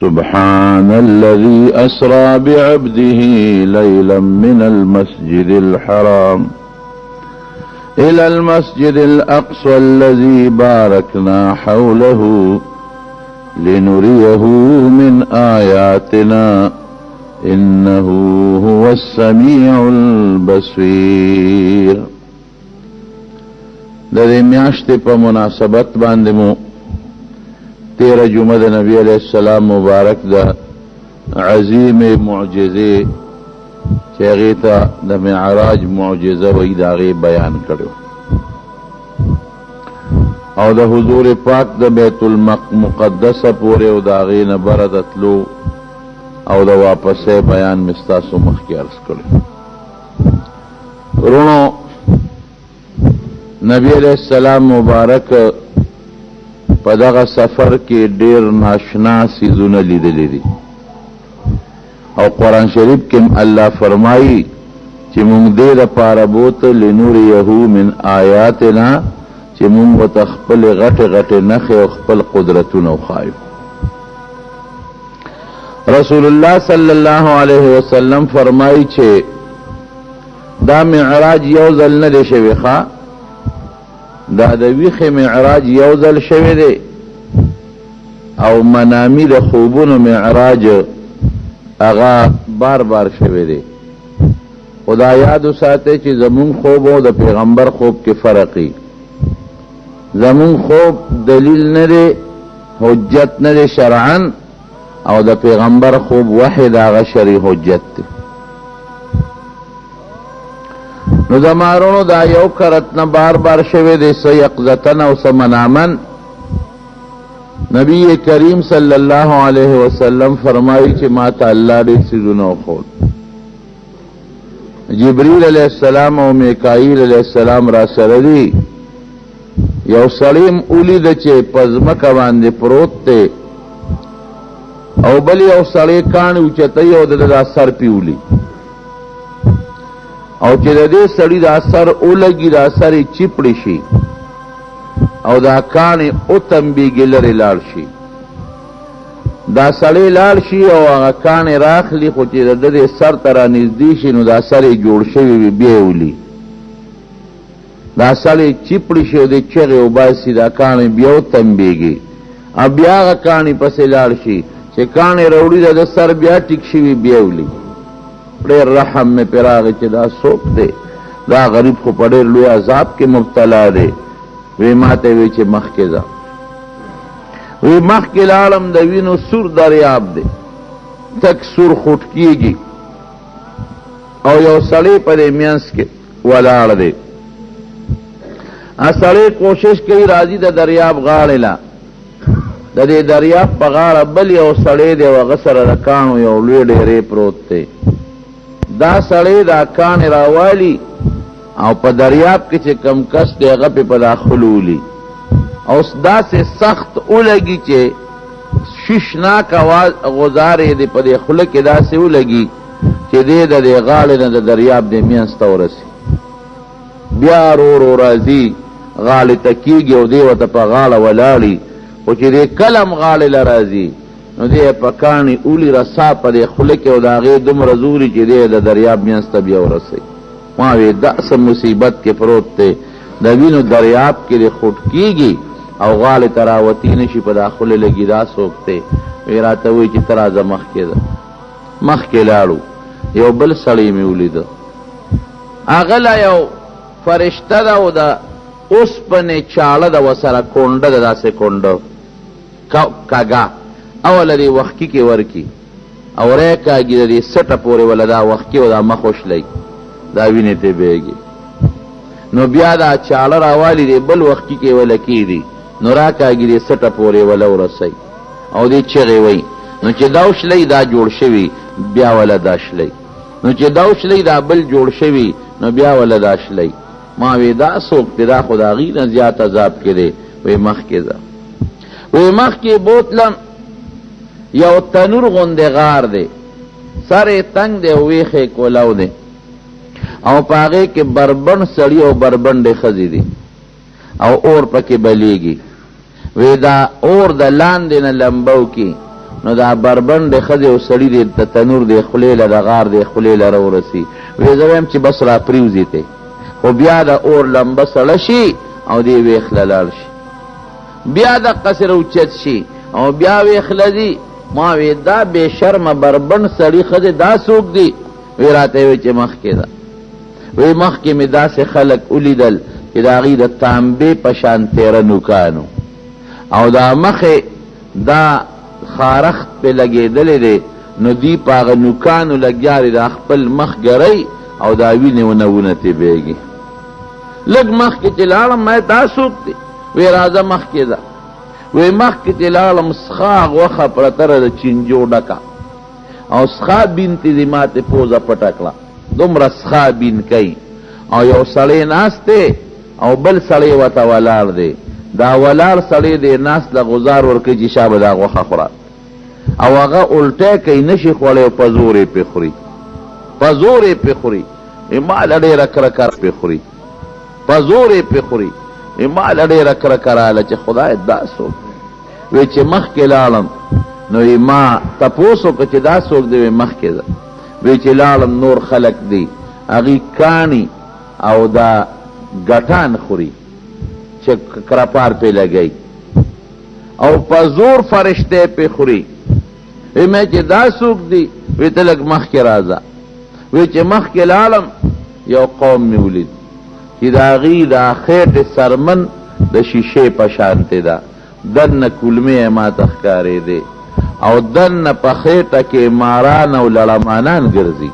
سبحان الذي أسرى بعبده ليلا من المسجد الحرام إلى المسجد الأقصى الذي باركنا حوله لنريه من آياتنا إنه هو السميع البصير. دې میاشتې په مناسبت باندې مو 13 جمعه د نبی علیہ السلام مبارک دا عظیم معجزه چې هغې ته د معراج معجزه وایي د هغې بیان کړو او د حضور پاک د بیت المقدسه پورې او د هغې نه بره د تلو او د واپسې بیان مې ستاسو مخکې عرض کړی. ورونو، نبی علیہ السلام مبارک په دغه سفر کې ډېر ناشنا څیزونه لیدلي دي او قرآن شریف کې الله فرمایي چې موږ دې دپاره بوته لنوریه من آیاتنا چې موږ ورته خپلې غټې غټې نښې او خپل قدرتونه وښایو. رسول الله صلی الله علیه وسلم فرمایي چې دا معراج یو ځل نه دی شوی ښه، دا د ویښې معراج یو ځل شوی دی او منامي د خوبونو معراج هغه بار بار شوی دی. خدا یاد وساتئ چې زمون خوب او د پیغمبر خوب کې فرق دی. زمون خوب دلیل نه دی، حجت نه دی شرعاً، او د پیغمبر خوب وحی د هغه شرعي حجت دی. نو د مارونو دا یو کرت نه بار بار شوی دی، څه یقظتن او څه منامن. نبی کریم صلی الله علیه وسلم فرمایي چې ما ته الله ډېر څیزونه وښول. جبریل علیه السلام او میکائیل علیه السلام را سره دي. یو سړی م ولیده چې په ځمکه باندې پروت دی او بل یو سړی کاڼ اوچتوي او د ده دا سر پیولي او چې د دې سړي دا سر ولګي دا سر یې چپړې شي او دا کاڼې وتمبېږي لرې لاړ شي. دا سړی لاړ شي او هغه کاڼې راخلي، خو چې د ده دې سر ته را نږدې شي نو دا سر یې جوړ شوي وي، بیا یې ولي دا سر یې چپړې شي او دې چغې وباسي، دا کاڼې بیا وتمبېږي او بیا هغه کاڼې پسې لاړ شي چې کاڼې راوړي د ده سر بیا ټیک شوي بیا یې ولي. ډېر رحم مې پرې راغی چې دا څوک دی، دا غریب خو په ډېر لوی عذاب کې مبتلا دی. وی ما ته وی چې مخکې ځه، وی مخکې لاړم د وینو سور دریاب دی، تک سور خوټ کېږي او یو سړی په دې منځ کې ولاړ دی. سړی کوشش کوي راځي د دریاب غاړې له، د دې دریاب په غاړه بل یو سړی دی او هغه سره د کاڼو یو لوی ډېرې پروت دی. دا سړی دا کاڼې راوالي او په دریاب کې چې کم کس دی هغه پې په داخل ولي او داسې سخت ولګي چې شیشناک اواز غزار یې د په دې خوله کې داسې ولګي چې دی د دې غاړې نه د دریاب دې منځ ته ورسي. بیا ورو ورو راځي غاړې ته کېږي او دی ورته په غاړه ولاړي، خو چې دی کلم غاړې له راځي نو دی په کاڼې اولي رسا په دې خوله کې او د هغې دومره زوري چې دی د دریاب منځ ته بیا ورسوي. ما وی دا څه مصیبت کې پروت دی، د وینو دریاب کې دی خوټ کېږي او غاړې ته راوتي نه شي، په دا خوله لګي، دا څوک دی؟ وی راته وایي چې ته راځه مخکې ده. مخکې لاړو، یو بل سړی مې ولیده، هغه لا یو فرشته ده او د اوسپنې چاړه ده ورسره کونډه ده، داسې کونډه کږه اوله دې وښکي کې ورکي او ری کاږي د دې سټه پورې وله دا وښکي او دا مخ وشلی دا وینې ته بیږي. نو بیا دا چاړه راوالي دی بل وښکي کې وله کېږي نو را کاږي دې سټه پورې وله ورسوي او دې چغې وایي. نو چې دا وشلی دا جوړ شوي بیا وله دا شلی، نو چې دا وشلی دا بل جوړ شوي نو بیا وله دا شلی. ما وی دا څوک دی؟ دا خو د هغې نه زیات عذاب کې دی. وی مخکې ځه. وی مخکې بوتلم، یو تنور غوندې غار دی، سر یې تنګ دی او ویښې کولو دی او په هغې کې بربند سړي او بربندې ښځې دي او اور پکې بلیږي. وی دا اور د لاندې نه لمبو کې نو دا بربند خزه او سړی دی د تنور دی خولې له د غار دی خولې له ورسی وی زه وایم چې بس را پریوزي ته خو بیا د اور لمبه سړه شي او دی ویخله لاړ شي بیا د قصر اوچت شي او بیا ویخله دی ما وی دا بے شرم بربند سړی خزه دا څوک دی وی راته وی چې مخکې ده وی مخکې مې داسې خلک ولیدل چې د هغې د تانبې په شان تیره نوکانو او دا مخې دا خارخت پې لګېدلی دی نو دی په هغه نوکانو لګیا دی دا خپل مخ ګرئ او دا وینې ونه ونه تې بیږي لږ مخکې چې لاړم ما دا څوک دی وی راځه مخکې ده وی مخکې چې لاړم سخا غوښه پرته ده د چینجو ډکه او سخا بین تی دی ما ته پوزه پټه کړه دومره سخا بین کوي او یو سړی ناست دی او بل سړی ورته ولاړ دی دا ولاړ سړی دی ناست له غزار ورکوي چې شابه دا غوښه خوره او هغه الټی کوي نشي خوړی او په زور یې پې خوري په زور یې پې خوري ماله ډېره کرکه پې خوري په زور یې پې خوري ماله ډېره کرکه راله چې خدای دا څوک وی چې مخکې لاړم نو ما تپوس وکړه چې دا څوک دی وی مخکې ده وی چې لاړم نور خلک دی هغې کاڼي او دا ګټان خوري چې کرپار پې لګی او په زور فرشته پې خوري وی مې چې دا څوک دی وی ته لږ مخکې راځه وی چې مخکې لاړم یو قوم مې ولید چې د هغې دا خېټې سرمن د شیشې په شانتې ده دننه کولمې ما ته ښکارېدې او دننه په خېټه کې ماران او لړمانان ګرځي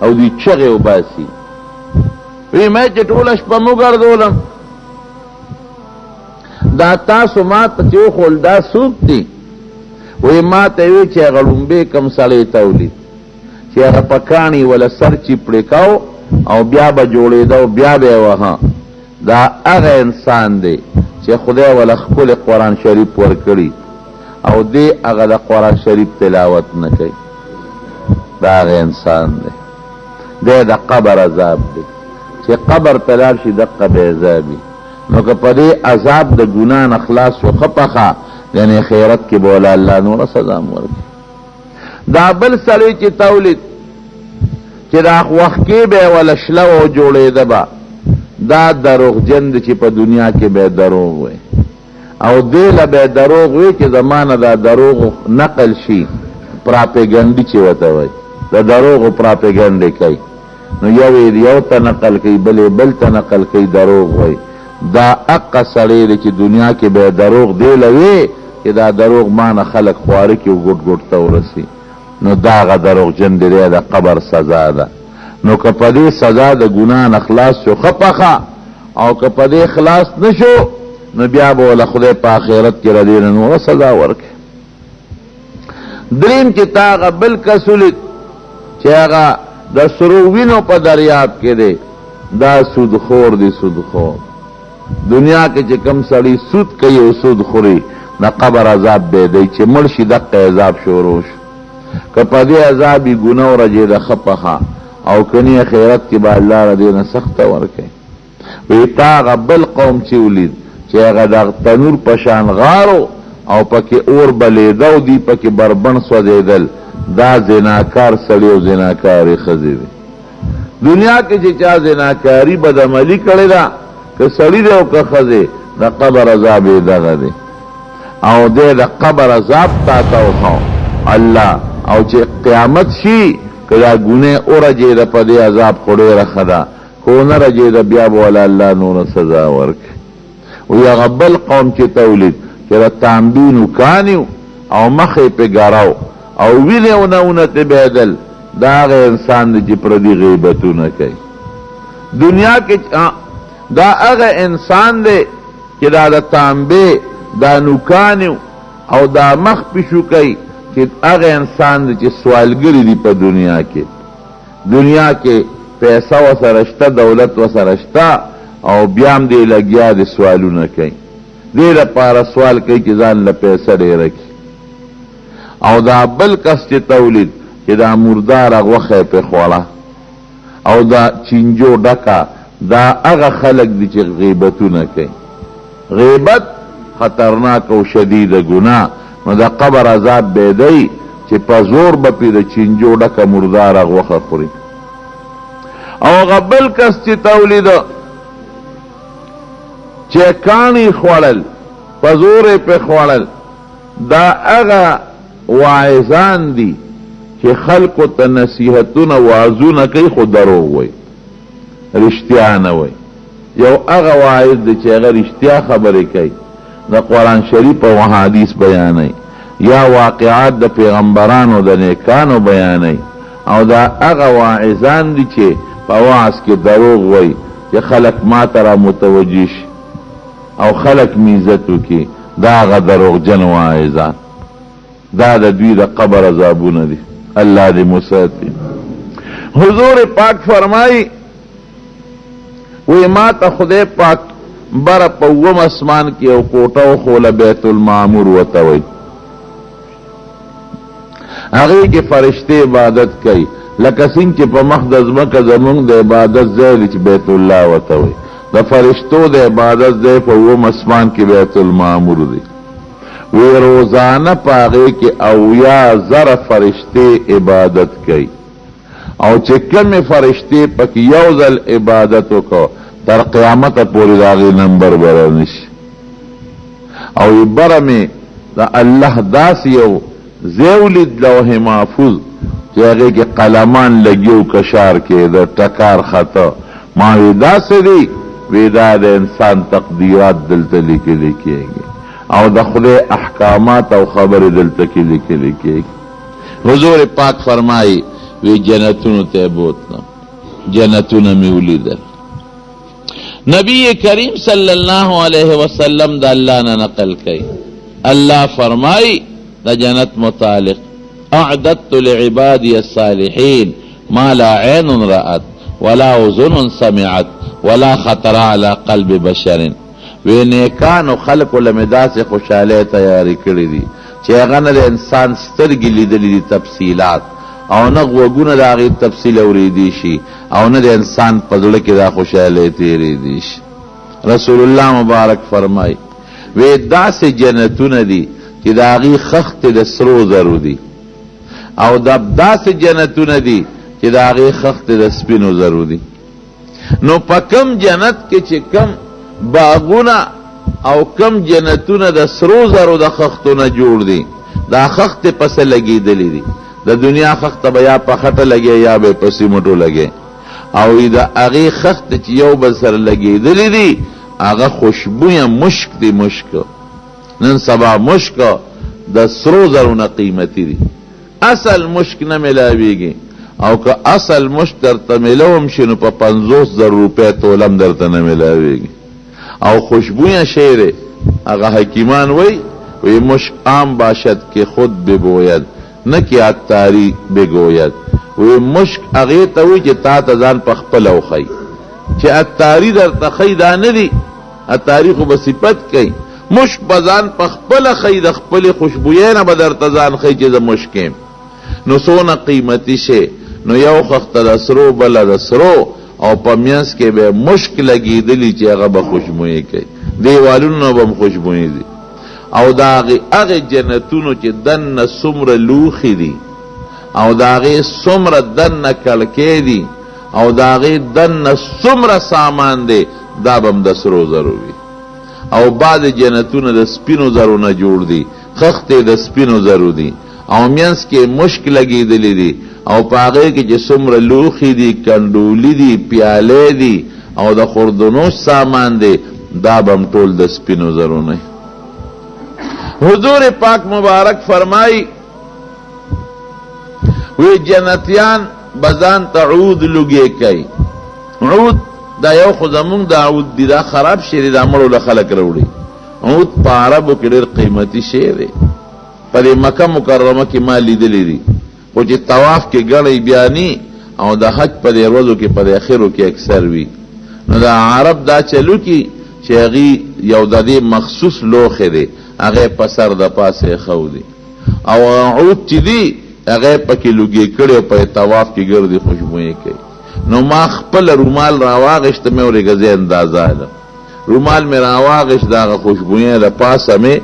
او دوی چغې وباسي وی مې چې ټوله شپه مو ګرځولم دا تاسو ما ته چې وښول دا څوک دی وی ما ته وی چې هغه ړومبې کم سړی ته ولید چې هغه په کاڼي وله سر چیپړې کو او بیا به جوړېده او بیا به یې وهه دا هغه انسان دی چې خدای وله ښکلی قرآن شریف ورکړي او دی هغه د قرآن شریف تلاوت نه کوي دا هغه انسان دی دی د قبر عذاب دی چې قبر ته لاړ شي دقه به عذابي نو که په دې عذاب د ګناه نه خلاص شو ښه پخه یعنې خیرت کې به وله الله نوره سزا هم ورکړي دا بل سړی چې تولید چې دا وخت کې به یې وله شله و جوړېده به دا دروغجن دی چې په دنیا کې به دروغ وی او دی له به دروغ وی چې زمانه دا دروغ نقل شي پراپیګنډي چې ورته وایي د دروغو پراپیګنډې کوي نو یو ته نقل کوي بل ته نقل کوي دروغ وایي دا اقا سړی دی چې دنیا کې به دروغ دی له وی چې دا دروغ ما نه خلک خواره کړي او ګوټ ګوټ ته ورسي نو دا هغه دروغجن دی د قبر سزا ده نو که په دې سزا د ګناه نه خلاص شو ښه پخه او که په دې خلاص نه شو نو بیا به وله خدای په آخرت کې له دې نه نوره سزا ورکړي دریم چې تا هغه بل کس ولید چې هغه د سرو وینو په دریاب کې دی دا سودخور دی سودخور دنیا کې چې کم سړی سود کوي او سود خوري د قبر عذاب به دی چې مړ شي دقه عذاب شروع شو که په دې عذاب یې ګناه ورجېده ښه پخه او کنی خیرت کې به الله را دې نه سخته ورکوي وی تا هغه بل قوم چې ولید چې هغه د تنور په شان غارو او پکې اور بلیده او دی پکې بربند سوځېدل دا زناکار سړی او زناکارې ښځې دی دنیا کې چې چا زناکاري بدعملي کړې ده که سړی دی او که ښځې د قبر عذاب یې دغه دی او دی د قبر عذاب تا ته وښو الله او چې قیامت شي که دا ګناه ورجېده په دې عذاب خو ډېره ښه ده که ونه رجېده بیا به وله الله نوره سزا ورکړي وی هغه بل قوم چې تولید چې د تانبې نوکانې او مخ یې پې ګرو او وینې ونه تې بهېدل دا هغه انسان دی چې پردي غیبتونه کوي دنیا کې دا هغه انسان دی چې دا د تانبې دا نوکانې او دا مخ پیشو کوي چې هغه انسان دی چې سوالګری دی په دنیا کې پیسه ورسره شته دولت ورسره شته او بیا هم دی لګیا دی سوالونه کوي دې لپاره سوال کوي چې ځان له پیسه ډېره کړي او دا بل کس چې تولید چې دا مرداره غوښه یې پې خوړه او دا چینجو ډکه دا هغه خلک دي چې غیبتونه کوي غیبت خطرناک او شدید ګناه نو دا قبر عذاب بیدی چې په زور به پې د چینجو ډکه مرداره غوښه خوري. او هغه بل کس چې تولیده چې کاڼي خوړل په زور یې پې خوړل، دا هغه واعظان دي چې خلکو ته نصیحتونه وعظونه کوي خو دروغ وایي، رښتیا نه وایي. یو هغه واعظ دی چې هغه رښتیا خبرې کوي، د قرآن شریف او حدیث بیانوي، یا واقعات د پیغمبرانو د نیکانو بیانوي. او دا هغه واعظان دي چې په وعظ کې دروغ وایي چې خلک ما ته را متوجه شي او خلک میزت وکړي. دا هغه دروغجن واعظان، دا د دوی د قبر عذابونه دي. الله دې مساتي. حضور پاک فرمایي وی ما ته خدای پاک بره په اووم اسمان کې یو کوټه وښوله، بیت المعمور ورته وایي. هغې کې فرشتې عبادت کوي، لکه څنګه چې په مخ د ځمکه زمونږ د عبادت ځای دی چې بیت الله ورته وایي، د فرشتو د عبادت ځای په اووم اسمان کې بیت المعمور دی. وی روزانه په هغې کې 80,000 فرشتې عبادت کوي، او چې کومې فرشتې پکې یو ځل عبادت وکړو تر قیامته پورې د هغې نمبر به رانشي. او بره مې د الله داسې یو ځای ولید لوح محفوظ چې هغې کې قلمان لګي او کشار کې د ټکار خطا. ما وی داسې دی؟ وی دا د انسان تقدیرات دلته لیکلي کېږي او د خدای احکامات او خبرې دلته کې لیکلي کېږي. حضور پاک فرمایي وی جنتونو ته بوتلم، جنتونه مې ولیدل. نبی کریم صلی الله علیه وسلم د الله نه نقل کوي، الله فرمایي د جنت متعلق اعددت لعبادی الصالحین ما لا عین رأت ولا اذن سمعت ولا خطر على قلب بشر. وی نیکانو خلقو لمې داسې خوشحالۍ تیارې کړې دي چې هغه نه د انسان سترګې لیدلي دي تفصیلات، او نه غوږونه د هغې تفصیل اورېدی شي، او نه د انسان په زړه کې دا خوشحالۍ تېرېدی شي. رسول الله مبارک فرمایي وی داسې جنتونه دي چې د هغې خښتې د سرو زرو دي، او داسې جنتونه دي چې د هغې خښتې د سپینو زرو دي. نو په کم جنت کې چې کم باغونه او کم جنتونه د سرو زرو د خښتو نه جوړ دي، دا خښتې پسې لګېدلې دي. د دنیا خښته به یا په خټه لګي یا به په سیمټو لګي، او د هغې خښتې چې یو بل سره لګېدلې دي هغه خوشبویه مشک دی. مشک نن سبا مشک د سرو زرو نه قیمتي دي، اصل مشک نه ملاویږي، او که اصل مشک درته ملوم شي نو په 50,000 روپۍ تولم درته نه ملاویږي. او خوشبویه شی دی. هغه حکیمان وی مشک عام باشد که خود ببوید نه که عطاری بگوید. وی مشک هغې ته وی چې تا ته ځان په خپله وښیي، چې عطاري درته ښیي دا نه دي، عطاري خو به صفت کوي، مشک به ځان په خپله ښیي، د خپلې خوشبویۍ نه به درته ځان ښیي چې زه مشک یم. نو څونه قیمتي شی. نو یو خښته د سرو بله د سرو، او په منځ کې به مشک لګېدلي چې هغه به خوشبویي کوي، دیوالونو نه به هم خوشبویي دي. او د هغې جنتونو چې دننه څومره لوښي دي، او د هغې څومره دننه کړکۍ دي، او د هغې دننه څومره سامان دی، دا به هم د سرو زرو وي. او بعض جنتونه د سپینو زرو نه جوړ دي، خښتې د سپینو زرو دي، او منځ کې مشک لګېدلي دي، او په هغې کې چې څومره لوښي دي، کنډولي دي، پیالې دي، او د خوردنوش سامان دی، دا به هم ټول د سپینو زرو نه. حضور پاک مبارک فرمائی وی جنتیان بزان تا عود لگے کئی. عود دا یو خودمون دا عود دی دا خراب شیری دا مرو لخلق روڑی. عود پا عربو کی دیر قیمتی شیری پا دی مکہ مکرمہ کی ما لیدلی دی، خو چی طواف کی گڑی بیانی او دا حج پا دی روزو کی پا دی اخیرو کی اکثر وی. نو دا عرب دا چلو کی چی اغی یو دا دی مخصوص لوخی دی، اغی پسر دا پاسه خو دی، او عود چی دی اغی پا کی لگی کڑی و پا طواف کی گردی خوشبوئی کئی. نو ما خپل رومال راواغشت میں اور گزی اندازہ لم، رومال میں راواغشت دا خوشبوئی دا پاسه میں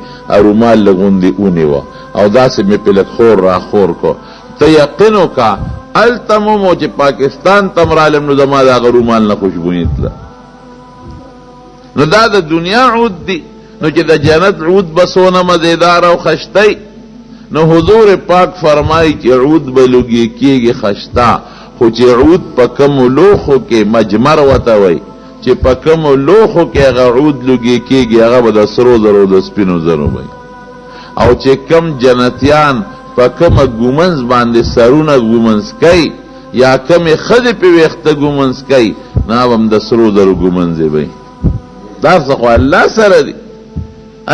رومال لگون دی اونی وا او داسې مې پلک خور را خور کو. ته یقین وکړه التمومو چې پاکستان تم رالم نو زما د هغه رومال نه خوشبویي تله. نو دا د دنیا عود دی. نو چې د جنت عود به څونه مزیدار او خشتی. نو حضور پاک فرمایي چې عود به لوګي کېږي خشتا، خو چې عود په کومو لوښو کې مجمر ورته وایي چې په کومو لوښو کې هغه عود لوګي کېږي هغه به د سرو زرو د سپینو زرو وایي. او چې کم جنتیان په کومه ګومنز باندې سرونه ګومنز کوي یا کومې ښځې پې ویښته ګومنز کوي نه هم د سرو زرو ګومنزې وایي. دا څه خو الله سره دی.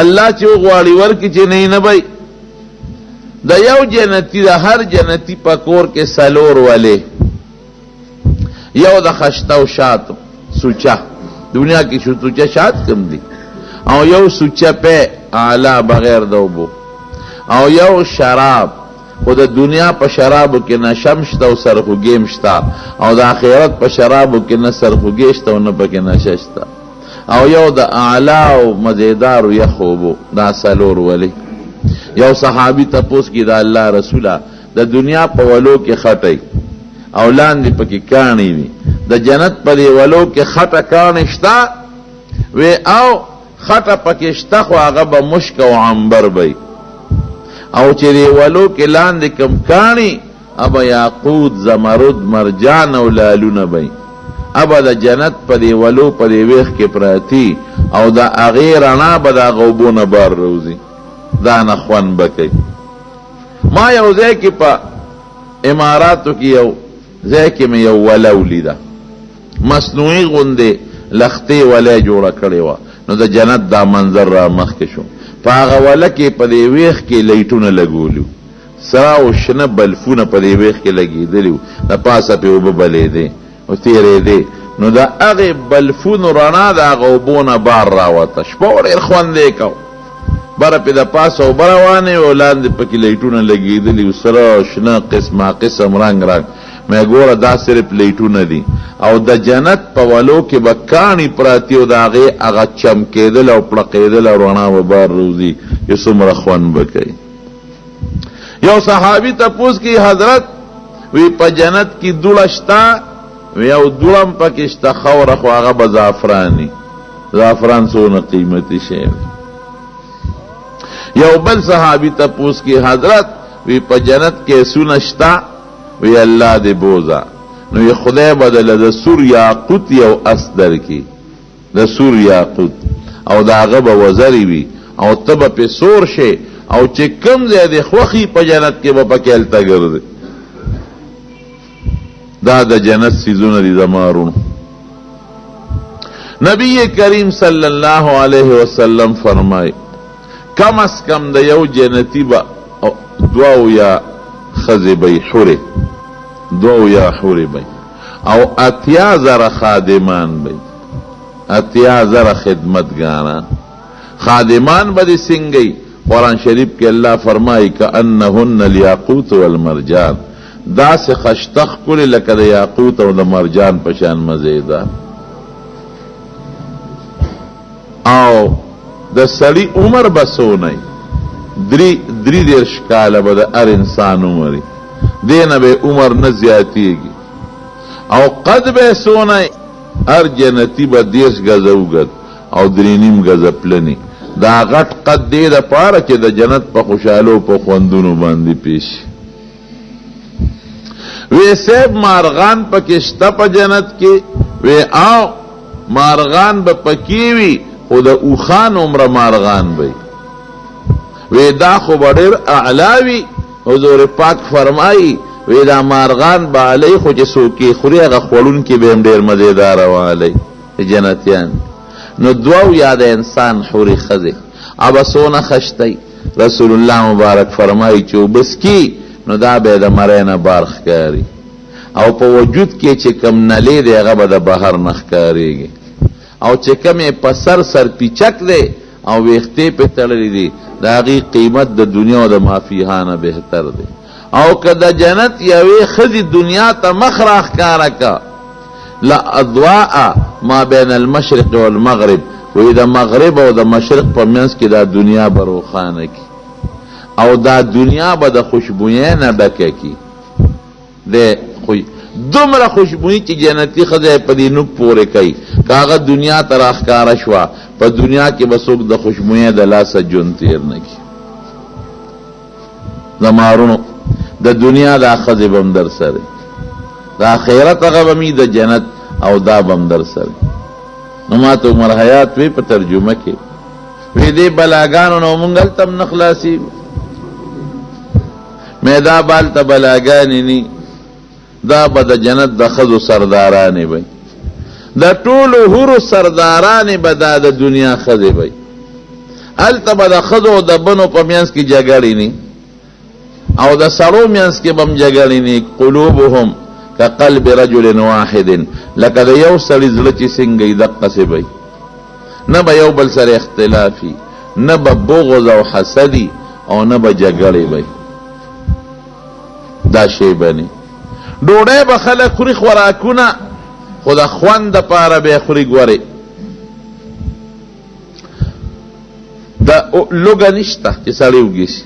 الله چې وغواړي ورکړي چې نه وایي. د یو جنتی د هر جنتی په کور کې سلور ولې یو د خشته او شات سوچه دنیا کې شو سوچه شات کم دی او یو سوچه په اعلی بغیر د اوبو او یو شراب خو د دنیا په شرابو کې نه شمشته او سرخوږی مشته او د آخرت په شرابو کې نه سرخوږی شته او نه پکې نشه شته او یو د اعلی او مزیدارو یخ اوبو. دا سلور ولې. یو صحابی تپوس کی دا الله رسوله د دنیا په ولو کې خټی او لاندې پکې کاڼي وي، د جنت په دی ولو کې خټه کاڼي شته وی او خټه پکې شته خو هغه به مشک او عنبر وي او چې دی ولو کې لاندې کم کاڼي ابا یاقوت زمرد مرجان او لالونه وي. ابا د جنت په دی ولو په دی ویخ کې پراتی او د هغې رڼا به د هغه اوبو نه بار روزي. دا نخوان بکی. ما یو ځای کې په اماراتو کې یو ځای کې مې یو وله ولیده مصنوعي غوندې لختې ولی جوړه کړې وه. نو د جنت دا منظر را مخکې شو. په هغه وله کې په دې ویښ کې لایټونه لګولي سره او شنه بلفونه په دې ویښ کې لګېدلي د پاسه پې اوبه بلېدې او تېرېدې. نو د هغې بلفونو رڼا د هغه اوبو نه بار راوته. شپه ډېر خوند یې کو. بره پې د پاسه اوبه روانې او لاندې پکې لایټونه لګېدلي سره شنه قسمه قسم رنګ رنګ. مې ګوره دا صرف لایټونه دي او د جنت په ولو کې به کاڼي پراتی او د هغې هغه چمکېدل او پړقېدل او رڼا به بار روزي چې څومره خوند به کوي. یو صحابي تپوس کی حضرت وی په جنت کې دوړه شته وی او دوړه هم پکې شته خوره خو هغه به زعفراني. زعفران څونه قیمتي شی. یو بل صحابی تپوس کی حضرت وی په جنت کې سونه شته وی الله دې بوزا نو یې خدای بدله د سور یاقوت یو اس درکړي د سور یاقوت او د هغه به وزري وي او ته به پې سور شې او چې کوم ځای دې خوښي په جنت کې به پکې هلته ګرځې. دا د جنت څیزونه دي زما وروڼو. نبی کریم صلی الله علیه وسلم فرمای کم از کم د یو جنتی با دو یا خزی بی حوری دو یا حوری بی او 80,000 خادمان بی 80,000 خدمتگاران. خادمان با دی سنگی قرآن شریف کے اللہ فرمائی کہ انہن الیاقوت والمرجان دا سے خشتخ کلی لکه د یاقوت او د مرجان پشان مزیدار. او د سړی عمر بسونی دری دیرش کاله به د هر انسان عمری دینه به عمر نه زیاتیږي او قد به سونی هر جنتی به 10 گزه اوږد او 3.5 گزه پلنی. دا غټ قد دی د پاره چې د جنت په خوشحالو په خوندونو باندې پیش وی سیب مارغان پا کشتا پا جنت کی وی آو مارغان با پکیوی خود اوخان عمر مارغان بی وی دا خوب دیر اعلاوی حضور پاک فرمائی وی دا مارغان با علی خو چه سوکی خوری اگا خورون کی بیم دیر مزیدار و علی جنتیان. نو دواو یاد انسان حوری خزی ابا سونا خشتی رسول اللہ مبارک فرمائی چو بس کی نو دا به د مرینه بارخ کاری او په وجود کې چې کم نلی دی هغه به د بهر نخ کاریږي او چې کم په سر پیچک دی او ویختې په تړلې دي د هغې قیمت د دنیا او د مافیها نه بهتر دی. او که د جنت یوې ښځې دنیا ته مخ راښکاره که لا اضواء ما بین المشرق والمغرب وی د مغرب او د مشرق په منځ کې دا دنیا به روښانه کي او دا دنیا به د خوشبوئی نه ډکه کی د دومره خوشبوئی چې جنتی خدای په دې نوک پورې کوي کاغه دنیا ته راښکاره شوه په دنیا کې به څوک د خوشبوئی د لاسه ژوند تیر نه کړي. د مارونو د دنیا دا ښځې به هم در سره د آخرت هغه به مې د جنت او دا به هم در سره. نو ما ته عمر حیات وی په ترجمه کې وی دې بلاګانو نو مونږ هلته هم نه خلاصېږو مې دا بالته بلاګانې ني دا به د جنت د ښځو سردارانې وی د ټولو حورو سردارانې به دا د دنیا ښځې وی هلته به د ښځو او د بنو په منځ کې جګړې ني او د سړو منځ کې به هم جګړې ني. قلوبهم كقلب رجل واحد لکه د یو سړي زړه چې څنګه وي دقسې به نه به یو بل سره اختلافي نه به بغض او حسدي او نه به جګړې به دا شی به نه. ډوډۍ به خلک خوري خوراکونه خو د خوند دپاره به یې خوري. ګورې د لوږه نشته چې سړی وږي شي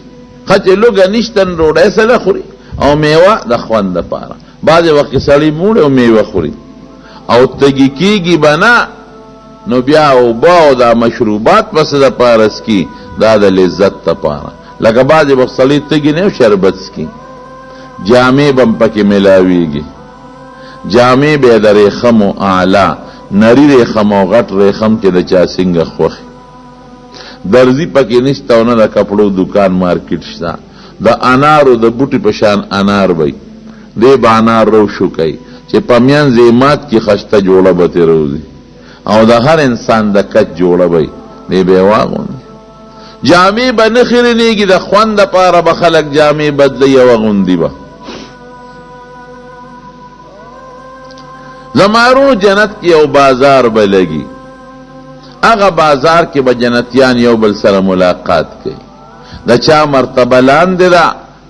ښه چې لوږه نشته نو ډوډۍ سره خوري او میوه د خوند دپاره. بعضې وخت کې سړی موړ او میوه خوري او تږي کېږي به نه نو بیا اوبه او دا مشروبات پسې دپاره څکي دا د لذت دپاره. لکه بعضې وخت سړی تږي نه شربت څکي. جامې به هم پکې میلاویږي جامې به یې د ریخمو اعلی نري ریخم او غټ ریخم چې د چا څنګه خوښي. درزي پکې نشته او نه د کپړو دکان مارکیټ شته. د انارو د بوټي په شان انار وی دی به انار روشو کوي چې په منځ یې مات کې خشته جوړه به ترې روزي او د هر انسان د کچ جوړه وی دی به یې واغوندي. جامې به نه خیرنېږي د خوند دپاره به خلک جامې بدلوي او اغوندي به. زمارو جنت کې یو بازار به لګي هغه بازار کې به جنتیان یو بل سره ملاقات کوي. د چا مرتبه لاندې ده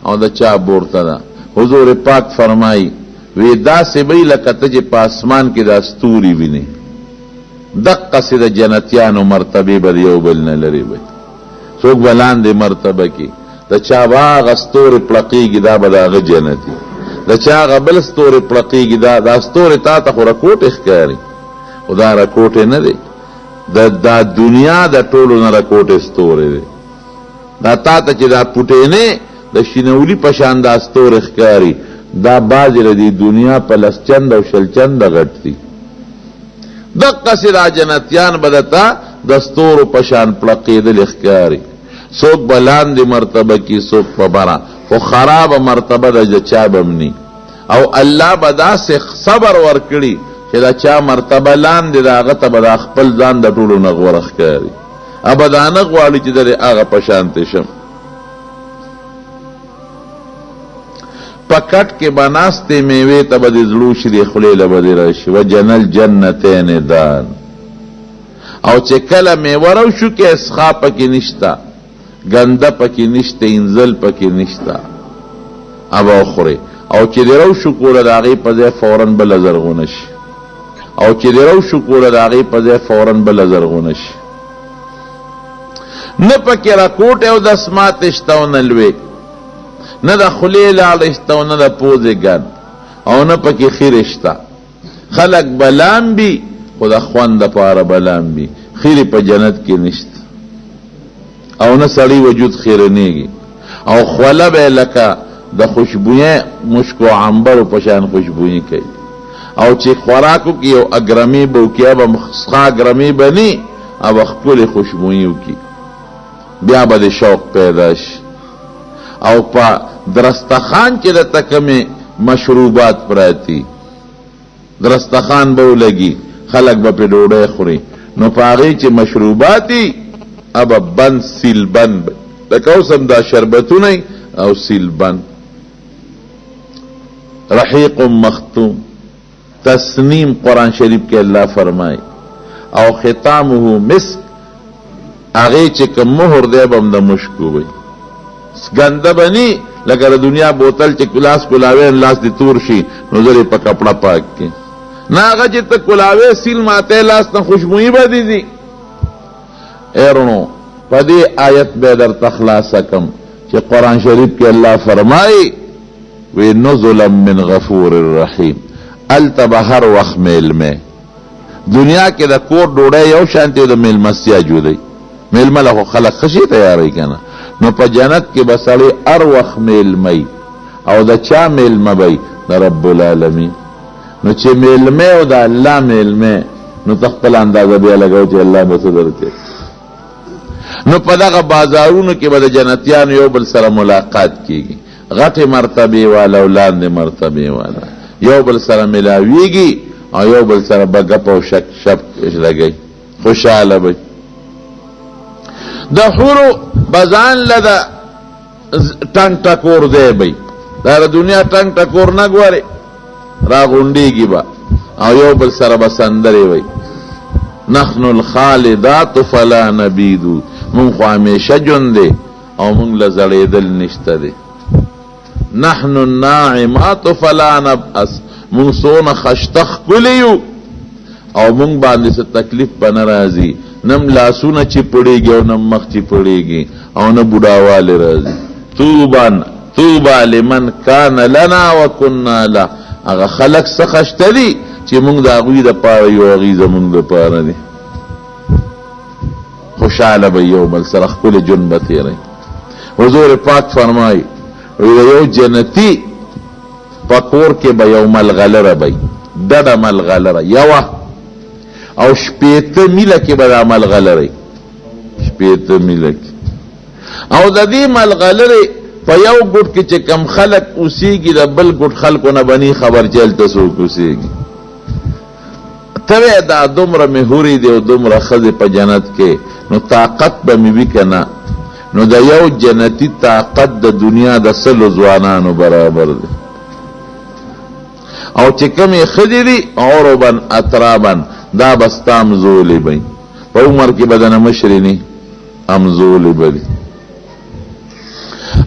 او د چا پورته ده. حضور پاک فرمایي وی داسې به وي لکه ته چې په اسمان کې د ستوري وینې دقسې د جنتیانو مرتبې به د یو بل نه لرې وي. څوک به لاندې مرتبه کې د چا به هغه ستوري پړقېږي دا به د هغه جنتي د چا هغه بل ستوري پړقېږي دا ستوري تا ته خو رکوټې ښکاري خو دا رکوټې نه دی دا دنیا د ټولو نه رکوټې ستوري دی. دا تا ته چې دا پوټینې د شینولي په شان دا ستوري ښکاري دا بعضې له دې دنیا په لس چنده او شل چنده غټ دي. دقسې دا جنتیان به درته د ستورو په شان پړقېدلې ښکاري. څوک به لاندې مرتبه کې څوک په بره خو خرابه مرتبه د چا به هم ني او الله به داسې صبر ورکړي چې د چا مرتبه لاندې د هغه ته به دا خپل ځان د ټولو نه غوره ښکاري. ابه دا نه غواړي چې د هغه په شانتې شم. په کټ کې به ناستې میوې ته به د زړو شي د خولې له به دې راشي وجنل جنتین دان او چې کله میوه روشو کې اسخا پکې نشته ګنده پکې نشته انزل پکې نشته ابه وخورې او چې د روشو کوله د هغې په ځای فورا بله زرغونه شي او چې د روشو کوله د هغې په ځای فورا بله زرغونه شي. نه پکې راکوټ او د سمات شته او نه لوی نه د خولې لاړه شته او نه د پوزې ګن او نه پکې خیرې شته. خلک به لامبي خو د خوند دپاره به لامبي. خیرې په جنت کې نشته او نه سړی وجود خیرنېږي او خوله به لکه د خوشبویه مشکو عنبرو په شان خوشبویي کوي او چې خوراکو کې یو اګرمي به وکړي به ښه اګرمي به ني او ښکلې خوشبویي وکړي بیا به د شوق پیدا شي. او په درستخان کې درته کومې مشروبات پراتی درستخان به ولګي خلک به پې ډوډۍ خوري نو په هغې چې مشروباتي ابه بند سیل بند لکه اوس هم دا شربتونه او سیل بند. رحیق مختوم تسنیم قرآن شریف کې الله فرمای او ختامه مسک هغې چې کوم مهر دی به هم د مشکو وي ګنده به ني لکه د دنیا بوتل چې لاس کلاوې لاس دې تور شي نو زر یې په کپړه پاک کې نه هغه چې ته کلاوې سیل ماته لاس نه خوشبویي به دي. ایرونو په دې آیت به درته خلاصه کم چې قرآن شریف کې الله فرمایي وی نزلا من غفور الرحیم، التبا هر وخت میلمه. دنیا کې د کور ډوډۍ یو شانتی د میلمستیا جوړي، میلمه له خلک خشي تیاری کنه، نو په جنت کې بسړي هر وخت میلمه، او د چا میلمه وي؟ د رب العالمین. نو چې میلمه او د الله میلمه، نو تخپل اندازه بیا لګاو چې الله به څه درکړي. نو په دغه بازارونو کې به د جنتیانو یو بل سره ملاقات کیږي، غټې مرتبه والا او لاندې مرتبه والا یو بل سره ملاویږي، او یو بل سره به ګپ او شک شپ لګي، خوشاله وي. د حورو بزان لده ټنګ ټکور دی بی، دا دنیا ټنګ ټکور نه ګوري، را غونډیږي به او یو بل سره به سندرې وي. نحن الخالدات فلا نبیدو، مونږ خو همیشه ژوند دی او مونږ له زړېدل نشته دی. نحن الناعمات فلا نبأس، مونږ څونه خشته ښکلي یو او مونږ باندې څه تکلیف به نه راځي، نم لاسونه چې پړېږي او نم مخ چې پړېږي او نه بوډاوالی راځي. طوبى لمن کان لنا وکنا له، هغه خلک څه خشته دي چې مونږ د هغوی دپاره یو، هغوی زمونږ دپاره دي. خوشحاله به یو بل سره ښکلی ژوند به تېروي. حضور پاک فرمایي یو جنتي په کور کې به یو ملغلره وي، ډډه ملغلره یوه، او 80 میله کې به دا ملغلره 80 میله کې، او د دې ملغلرې په یو ګوټ کې چې کم خلک اوسېږي د بل ګوټ خلکو نه بني خبر چې هلته څوک اوسېږي. ته وایې دا دومره مې هورې دي او دومره ښځې په جنت کې، نو طاقت به مې وي که نه؟ نو د یو جنتي طاقت د دنیا د 100 ځوانانو برابر دی. او چې کمې ښځې دي عربا اترابا، دا به ستا همزولې به په عمر کې به دنه مشرې نه، همزولې به دي.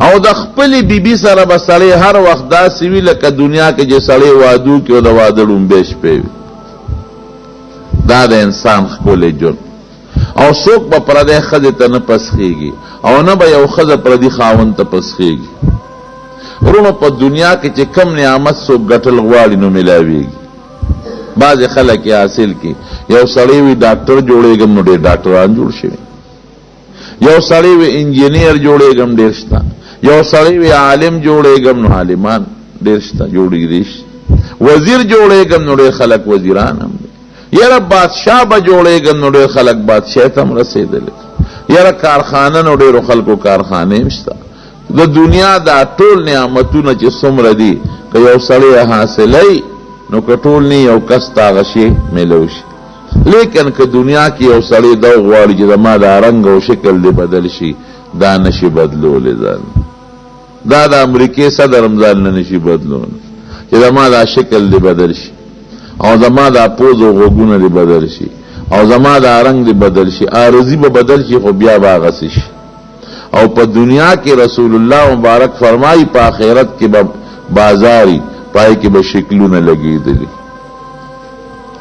او د خپلې بیبي سره به سړی هر وخت داسې وي لکه دنیا کې چې سړی وادو کې او د واده ړومبۍ شپې وي. دا د انسان ښکلی ژوند. او څوک به پردی ښځې ته نه پسخېږي، او نه به یو ښځه پردي خاوند ته پسخېږي. وروڼو په دنیا کې چې کم نعمت څوک ګټل غواړي نو ملاویږي. بعضې خلک یې حاصل کړي. یو سړی وي ډاکټر جوړېږم نو ډېر ډاکټران جوړ شوي، یو سړی وي انجینیر جوړېږم ډېر شته، یو سړی وي عالم جوړېږم نو عالمان ډېر شته جوړېږي، وزیر جوړېږم نو ډېر خلک وزیران هم دي، یاره بادشاه به جوړېږم نو ډېر خلک بادشاه ته هم رسېدلی، یاره کارخانه نو ډېرو خلکو کارخانې هم شته. د دنیا دا ټول نعمتونه چې څومره دي که یو سړی حاصلی نو که ټول نه یو کس ته هغه شی میلو شي. لیکن که دنیا کې یو سړی دا غواړي چې زما دا رنګ او شکل دی بدل شي، دا نشي بدلولی ځان. دا د امریکې صدر هم ځان نه نشي بدلولی چې زما دا شکل دی بدل شي، او زما دا پوز او غوږونه دی بدل شي، او زما دا رنګ دی بدل شي. عارضي به بدل شي خو بیا به هغسې شي. او په دنیا کې رسول الله مبارک فرمایي په آخرت کې به بازاري، پای کې به شکلونه لګېدلي،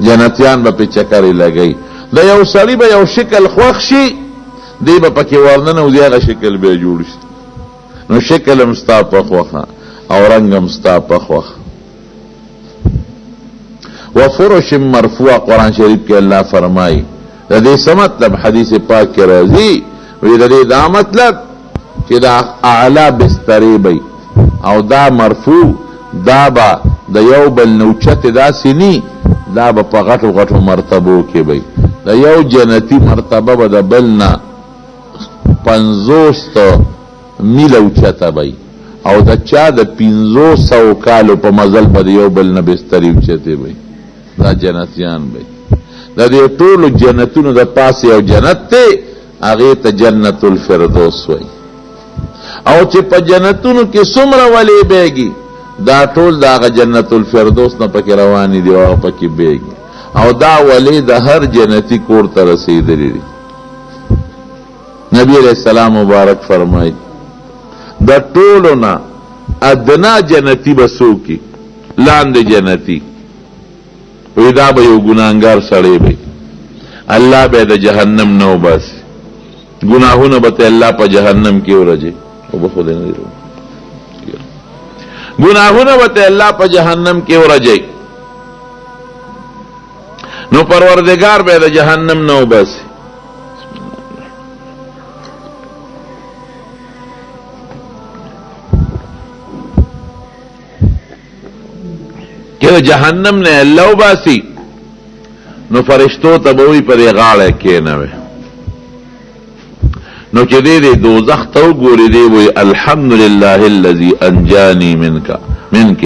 جنتیان به پې چکرې لګوي. د یو سړي به یو شکل خوښ شي، دی به پکې ورننوځي، هغه شکل به جوړ شي. نو شکل هم ستا په خوښه او رنګ هم ستا په خوښه. وفرش مرفوع قرآن شریف کې الله فرمایي. د دې څه مطلب؟ حدیث پاک کې راځي وی د دې دا مطلب چې دا اعلی بسترې به او دا مرفوع، دا به د یو بل نه اوچتې داسې نی، دا به په غټو غټو مرتبو کې به د یو جنتي مرتبه به د بل نه 50 میله اوچته به، او د چا د 500 کالو په مزل به د یو بل نه بسترې اوچتې به. دا جنتیان به د دې ټولو جنتونو د پاسې یو جنت دی، هغې ته جنت الفردوس وایي. او چې په جنتونو کې څومره ولې بیږي، دا ټول د هغه جنت الفردوس نه پکې روانې دي او هغه پکې بیږي. او دا ولې د هر جنتي کور ته رسېدلي دي. نبی علیہ السلام مبارک فرمایي د ټولو نه ادنا جنتي به څوک وي؟ لاندې جنتي وی دا به یو ګناهګار سړی وي، الله به د جهنم نه وباسي، ګناهونه به ته الله په جهنم کې ورځي. وبخود نه گناہونه وته الله په جهنم کې ورځي نو پروردگار به د جهنم نو بس کہ جہنم نے اللہ باسی نو فرشتو تبوی پر غاڑے کے نوے نو چه دے دوزخ تو گوری دے وی الحمدللہ اللذی انجانی من کے